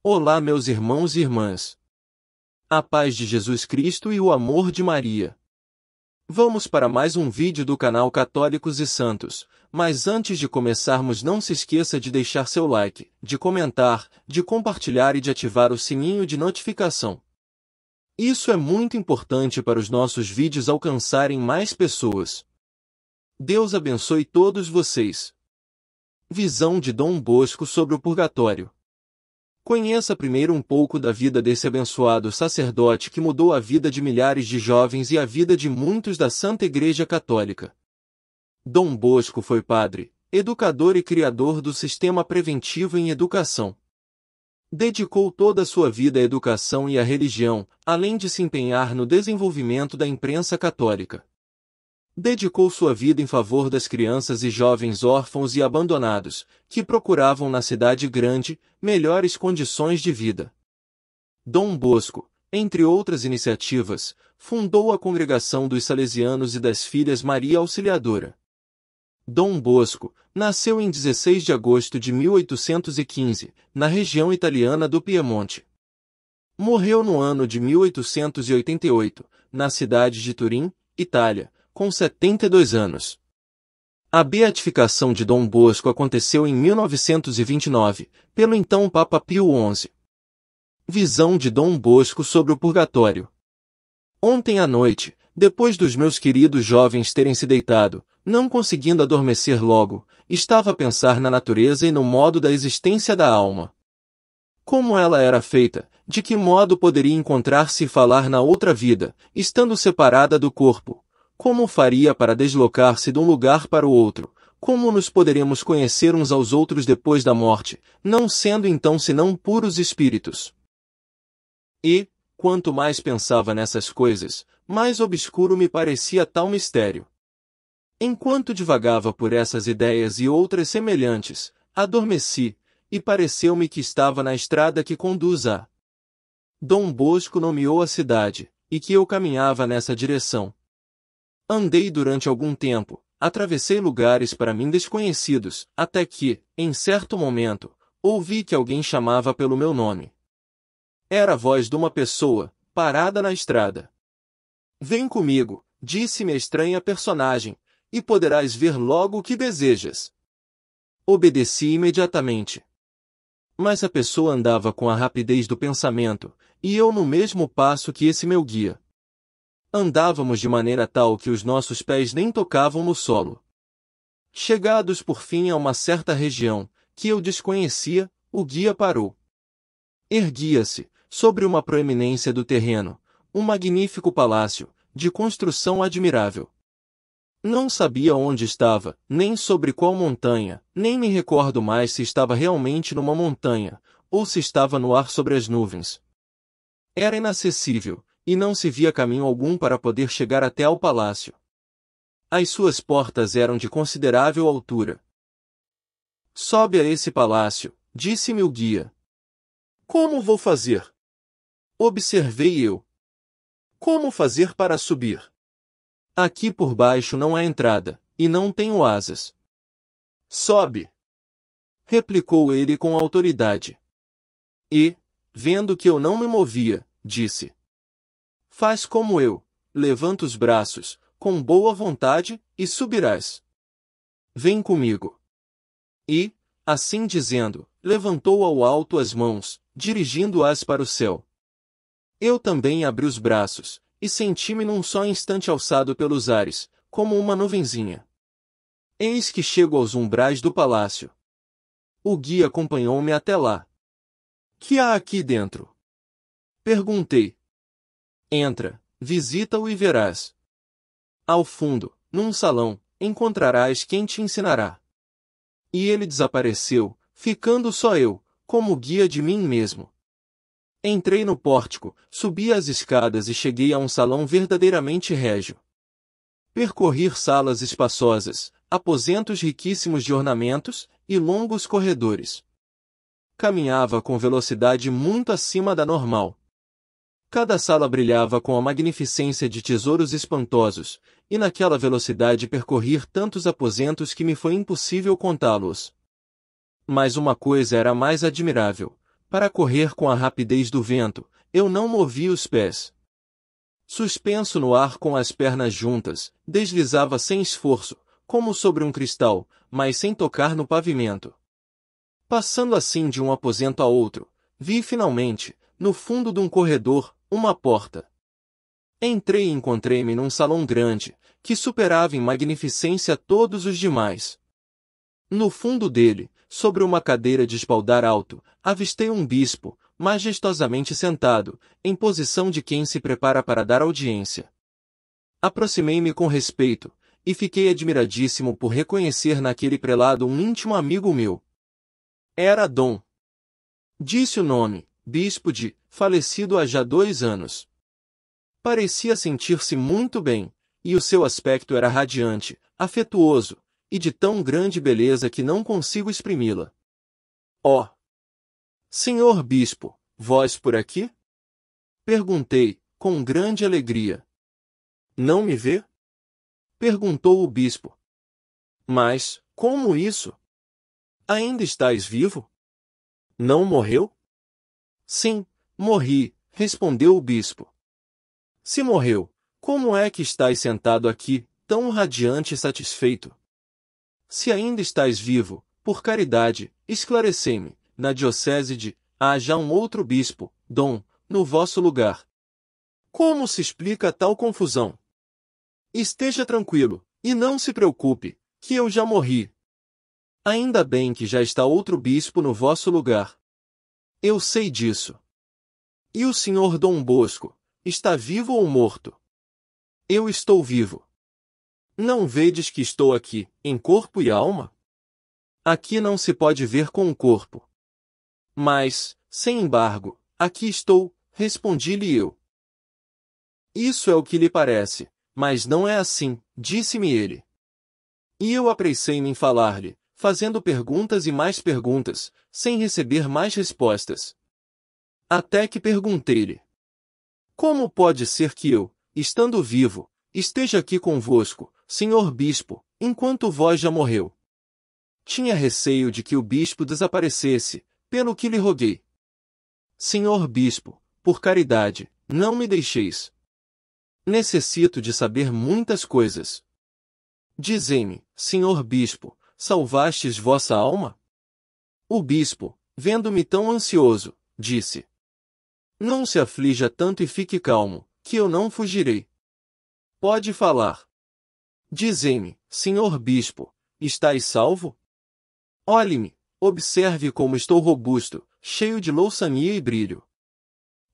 Olá, meus irmãos e irmãs. A paz de Jesus Cristo e o amor de Maria. Vamos para mais um vídeo do canal Católicos e Santos, mas antes de começarmos não se esqueça de deixar seu like, de comentar, de compartilhar e de ativar o sininho de notificação. Isso é muito importante para os nossos vídeos alcançarem mais pessoas. Deus abençoe todos vocês. Visão de Dom Bosco sobre o Purgatório. Conheça primeiro um pouco da vida desse abençoado sacerdote que mudou a vida de milhares de jovens e a vida de muitos da Santa Igreja Católica. Dom Bosco foi padre, educador e criador do sistema preventivo em educação. Dedicou toda a sua vida à educação e à religião, além de se empenhar no desenvolvimento da imprensa católica. Dedicou sua vida em favor das crianças e jovens órfãos e abandonados, que procuravam na cidade grande melhores condições de vida. Dom Bosco, entre outras iniciativas, fundou a Congregação dos Salesianos e das Filhas Maria Auxiliadora. Dom Bosco nasceu em 16 de agosto de 1815, na região italiana do Piemonte. Morreu no ano de 1888, na cidade de Turim, Itália, com 72 anos. A beatificação de Dom Bosco aconteceu em 1929, pelo então Papa Pio XI. Visão de Dom Bosco sobre o Purgatório. Ontem à noite, depois dos meus queridos jovens terem se deitado, não conseguindo adormecer logo, estava a pensar na natureza e no modo da existência da alma. Como ela era feita, de que modo poderia encontrar-se e falar na outra vida, estando separada do corpo? Como faria para deslocar-se de um lugar para o outro? Como nos poderemos conhecer uns aos outros depois da morte, não sendo então senão puros espíritos? E, quanto mais pensava nessas coisas, mais obscuro me parecia tal mistério. Enquanto divagava por essas ideias e outras semelhantes, adormeci, e pareceu-me que estava na estrada que conduz a Dom Bosco nomeou a cidade, e que eu caminhava nessa direção. Andei durante algum tempo, atravessei lugares para mim desconhecidos, até que, em certo momento, ouvi que alguém chamava pelo meu nome. Era a voz de uma pessoa, parada na estrada. Vem comigo, disse-me a estranha personagem, e poderás ver logo o que desejas. Obedeci imediatamente. Mas a pessoa andava com a rapidez do pensamento, e eu no mesmo passo que esse meu guia. Andávamos de maneira tal que os nossos pés nem tocavam no solo. Chegados por fim a uma certa região, que eu desconhecia, o guia parou. Erguia-se, sobre uma proeminência do terreno, um magnífico palácio, de construção admirável. Não sabia onde estava, nem sobre qual montanha, nem me recordo mais se estava realmente numa montanha, ou se estava no ar sobre as nuvens. Era inacessível, e não se via caminho algum para poder chegar até ao palácio. As suas portas eram de considerável altura. Sobe a esse palácio, disse-me o guia. Como vou fazer? Observei eu. Como fazer para subir? Aqui por baixo não há entrada, e não tenho asas. Sobe! Replicou ele com autoridade. E, vendo que eu não me movia, disse: faz como eu, levanta os braços, com boa vontade, e subirás. Vem comigo. E, assim dizendo, levantou ao alto as mãos, dirigindo-as para o céu. Eu também abri os braços, e senti-me num só instante alçado pelos ares, como uma nuvenzinha. Eis que chego aos umbrais do palácio. O guia acompanhou-me até lá. Que há aqui dentro? Perguntei. Entra, visita-o e verás. Ao fundo, num salão, encontrarás quem te ensinará. E ele desapareceu, ficando só eu, como guia de mim mesmo. Entrei no pórtico, subi as escadas e cheguei a um salão verdadeiramente régio. Percorri salas espaçosas, aposentos riquíssimos de ornamentos, e longos corredores. Caminhava com velocidade muito acima da normal. Cada sala brilhava com a magnificência de tesouros espantosos, e naquela velocidade percorri tantos aposentos que me foi impossível contá-los. Mas uma coisa era mais admirável. para correr com a rapidez do vento, eu não movi os pés. Suspenso no ar com as pernas juntas, deslizava sem esforço, como sobre um cristal, mas sem tocar no pavimento. Passando assim de um aposento a outro, vi finalmente, no fundo de um corredor, uma porta. Entrei e encontrei-me num salão grande, que superava em magnificência todos os demais. No fundo dele, sobre uma cadeira de espaldar alto, avistei um bispo, majestosamente sentado, em posição de quem se prepara para dar audiência. Aproximei-me com respeito, e fiquei admiradíssimo por reconhecer naquele prelado um íntimo amigo meu. Era Dom. Disse o nome, bispo de, falecido há já 2 anos. Parecia sentir-se muito bem, e o seu aspecto era radiante, afetuoso, e de tão grande beleza que não consigo exprimi-la. Ó! Senhor bispo, vós por aqui? Perguntei, com grande alegria. Não me vê? Perguntou o bispo. Mas, como isso? Ainda estais vivo? Não morreu? Sim, morri, respondeu o bispo. Se morreu, como é que estais sentado aqui, tão radiante e satisfeito? Se ainda estais vivo, por caridade, esclarecei-me, na diocese de, há já um outro bispo, Dom, no vosso lugar. Como se explica tal confusão? Esteja tranquilo, e não se preocupe, que eu já morri. Ainda bem que já está outro bispo no vosso lugar. Eu sei disso. E o senhor Dom Bosco, está vivo ou morto? Eu estou vivo. Não vedes que estou aqui, em corpo e alma? Aqui não se pode ver com o corpo. Mas, sem embargo, aqui estou, respondi-lhe eu. Isso é o que lhe parece, mas não é assim, disse-me ele. E eu apressei-me em falar-lhe, fazendo perguntas e mais perguntas, sem receber mais respostas. Até que perguntei-lhe: como pode ser que eu, estando vivo, esteja aqui convosco, senhor bispo, enquanto vós já morreu? Tinha receio de que o bispo desaparecesse, pelo que lhe roguei. Senhor bispo, por caridade, não me deixeis. Necessito de saber muitas coisas. Dizei-me, senhor bispo, salvastes vossa alma? O bispo, vendo-me tão ansioso, disse: não se aflija tanto e fique calmo, que eu não fugirei. Pode falar. Dizei-me, senhor bispo, estais salvo? Olhe-me, observe como estou robusto, cheio de louçania e brilho.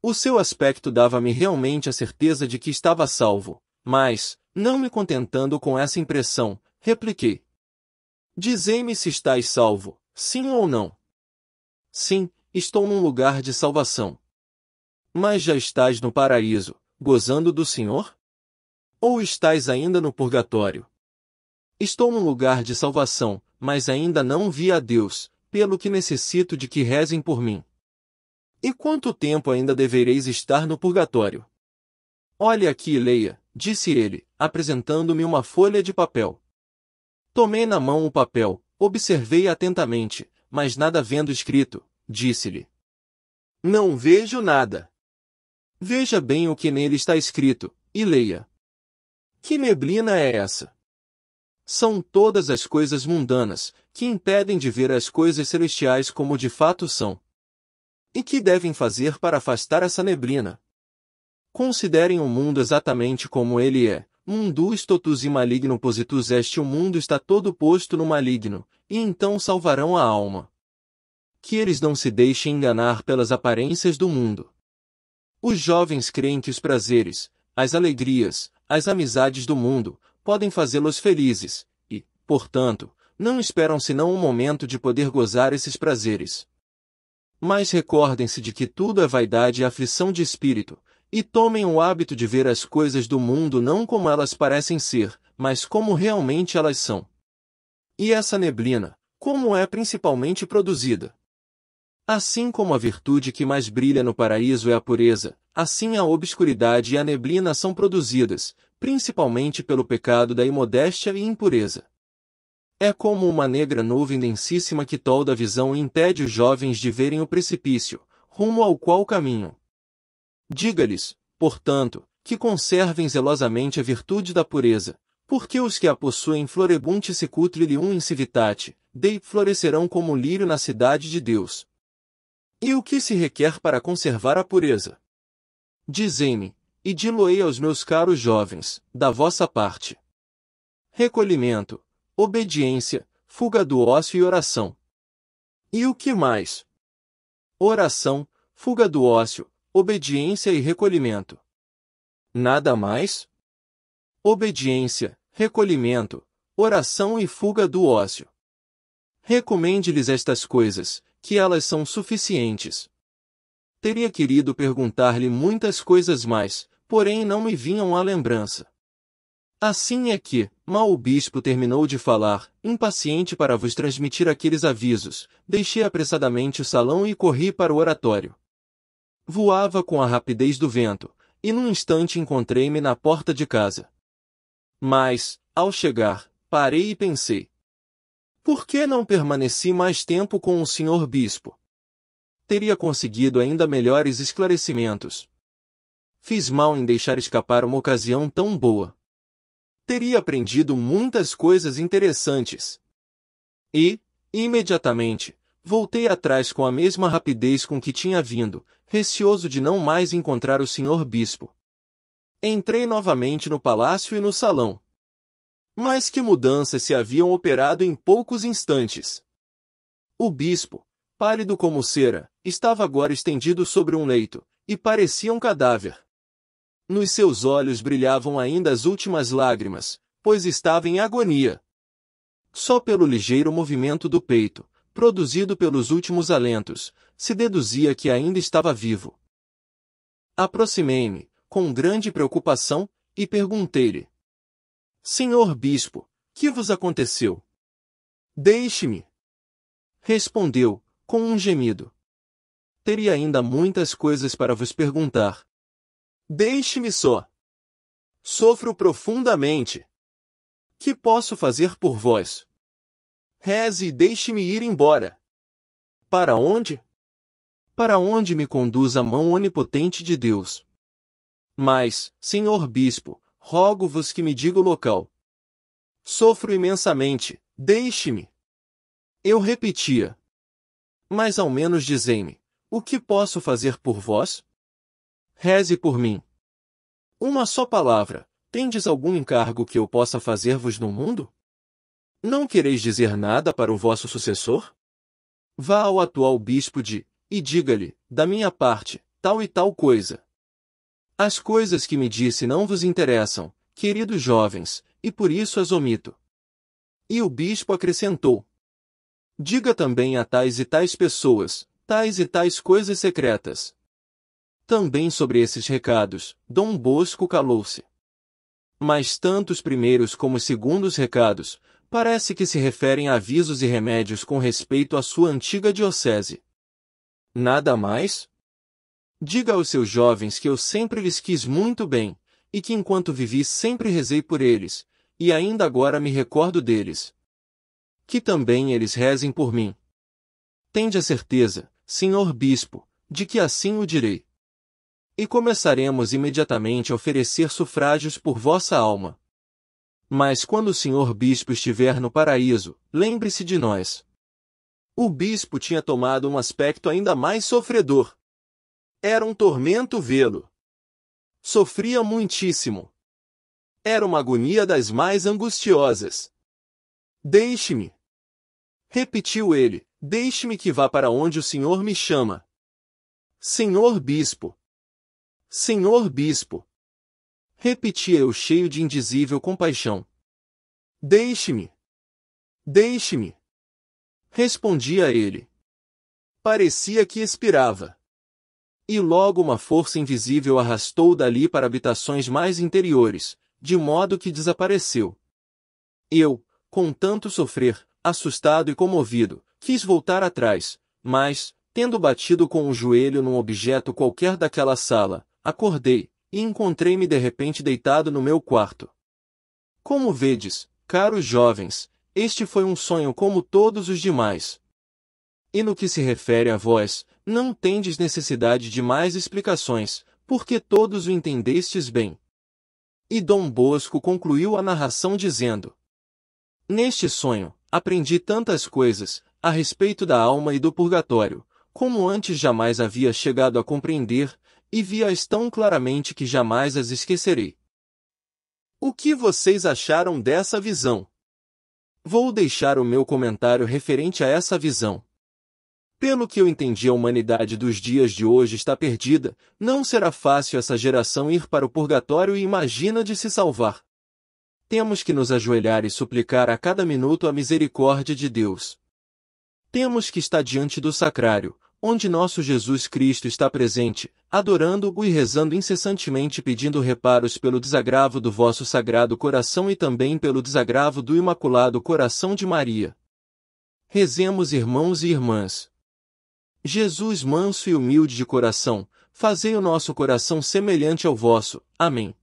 O seu aspecto dava-me realmente a certeza de que estava salvo, mas, não me contentando com essa impressão, repliquei: dizei-me se estais salvo, sim ou não. Sim, estou num lugar de salvação. Mas já estais no paraíso, gozando do Senhor? Ou estais ainda no purgatório? Estou num lugar de salvação, mas ainda não vi a Deus, pelo que necessito de que rezem por mim. E quanto tempo ainda devereis estar no purgatório? Olhe aqui e leia, disse ele, apresentando-me uma folha de papel. Tomei na mão o papel, observei atentamente, mas nada vendo escrito, disse-lhe: não vejo nada. Veja bem o que nele está escrito, e leia. Que neblina é essa? São todas as coisas mundanas, que impedem de ver as coisas celestiais como de fato são. E que devem fazer para afastar essa neblina? Considerem o mundo exatamente como ele é. Mundus totus e maligno positus est. O mundo está todo posto no maligno, e então salvarão a alma. Que eles não se deixem enganar pelas aparências do mundo. Os jovens creem que os prazeres, as alegrias, as amizades do mundo, podem fazê-los felizes, e, portanto, não esperam senão um momento de poder gozar esses prazeres. Mas recordem-se de que tudo é vaidade e aflição de espírito, e tomem o hábito de ver as coisas do mundo não como elas parecem ser, mas como realmente elas são. E essa neblina, como é principalmente produzida? Assim como a virtude que mais brilha no paraíso é a pureza, assim a obscuridade e a neblina são produzidas, principalmente pelo pecado da imodéstia e impureza. É como uma negra nuvem densíssima que tolda a visão e impede os jovens de verem o precipício, rumo ao qual caminho. Diga-lhes, portanto, que conservem zelosamente a virtude da pureza, porque os que a possuem florebunt sicut lilium in civitate, Dei florescerão como o lírio na cidade de Deus. E o que se requer para conservar a pureza? Dizei-me, e di-lo-ei aos meus caros jovens, da vossa parte. Recolhimento, obediência, fuga do ócio e oração. E o que mais? Oração, fuga do ócio, obediência e recolhimento. Nada mais? Obediência, recolhimento, oração e fuga do ócio. Recomende-lhes estas coisas, que elas são suficientes. Teria querido perguntar-lhe muitas coisas mais, porém não me vinham à lembrança. Assim é que, mal o bispo terminou de falar, impaciente para vos transmitir aqueles avisos, deixei apressadamente o salão e corri para o oratório. Voava com a rapidez do vento, e num instante encontrei-me na porta de casa. Mas, ao chegar, parei e pensei: por que não permaneci mais tempo com o senhor bispo? Teria conseguido ainda melhores esclarecimentos. Fiz mal em deixar escapar uma ocasião tão boa. Teria aprendido muitas coisas interessantes. E, imediatamente, voltei atrás com a mesma rapidez com que tinha vindo, receoso de não mais encontrar o senhor bispo. Entrei novamente no palácio e no salão. Mas que mudanças se haviam operado em poucos instantes! O bispo, pálido como cera, estava agora estendido sobre um leito, e parecia um cadáver. Nos seus olhos brilhavam ainda as últimas lágrimas, pois estava em agonia. Só pelo ligeiro movimento do peito, produzido pelos últimos alentos, se deduzia que ainda estava vivo. Aproximei-me, com grande preocupação, e perguntei-lhe: Senhor bispo, que vos aconteceu? Deixe-me. Respondeu, com um gemido. Teria ainda muitas coisas para vos perguntar. Deixe-me só. Sofro profundamente. Que posso fazer por vós? Reze e deixe-me ir embora. Para onde? Para onde me conduz a mão onipotente de Deus. Mas, senhor bispo, rogo-vos que me diga o local. Sofro imensamente, deixe-me. Eu repetia. Mas ao menos dizei-me, o que posso fazer por vós? Reze por mim. Uma só palavra, tendes algum encargo que eu possa fazer-vos no mundo? Não quereis dizer nada para o vosso sucessor? Vá ao atual bispo e diga-lhe, da minha parte, tal e tal coisa. As coisas que me disse não vos interessam, queridos jovens, e por isso as omito. E o bispo acrescentou: diga também a tais e tais pessoas, tais e tais coisas secretas. Também sobre esses recados, Dom Bosco calou-se. Mas tanto os primeiros como os segundos recados, parece que se referem a avisos e remédios com respeito à sua antiga diocese. Nada mais? Diga aos seus jovens que eu sempre lhes quis muito bem, e que enquanto vivi sempre rezei por eles, e ainda agora me recordo deles. Que também eles rezem por mim. Tende a certeza, senhor bispo, de que assim o direi. E começaremos imediatamente a oferecer sufrágios por vossa alma. Mas quando o senhor bispo estiver no paraíso, lembre-se de nós. O bispo tinha tomado um aspecto ainda mais sofredor. Era um tormento vê-lo. Sofria muitíssimo. Era uma agonia das mais angustiosas. Deixe-me. Repetiu ele, deixe-me que vá para onde o senhor me chama. Senhor bispo. Senhor bispo. Repetia eu cheio de indizível compaixão. Deixe-me. Deixe-me. Respondia ele. Parecia que expirava. E logo uma força invisível arrastou-o dali para habitações mais interiores, de modo que desapareceu. Eu, com tanto sofrer, assustado e comovido, quis voltar atrás, mas, tendo batido com o joelho num objeto qualquer daquela sala, acordei, e encontrei-me de repente deitado no meu quarto. Como vedes, caros jovens, este foi um sonho como todos os demais. E no que se refere a vós, Não tendes necessidade de mais explicações, porque todos o entendestes bem. E Dom Bosco concluiu a narração dizendo: Neste sonho, aprendi tantas coisas, a respeito da alma e do purgatório, como antes jamais havia chegado a compreender, e vi-as tão claramente que jamais as esquecerei. O que vocês acharam dessa visão? Vou deixar o meu comentário referente a essa visão. Pelo que eu entendi, a humanidade dos dias de hoje está perdida, não será fácil essa geração ir para o purgatório e imagina de se salvar. Temos que nos ajoelhar e suplicar a cada minuto a misericórdia de Deus. Temos que estar diante do sacrário, onde nosso Jesus Cristo está presente, adorando-o e rezando incessantemente pedindo reparos pelo desagravo do vosso Sagrado Coração e também pelo desagravo do Imaculado Coração de Maria. Rezemos, irmãos e irmãs. Jesus manso e humilde de coração, fazei o nosso coração semelhante ao vosso. Amém.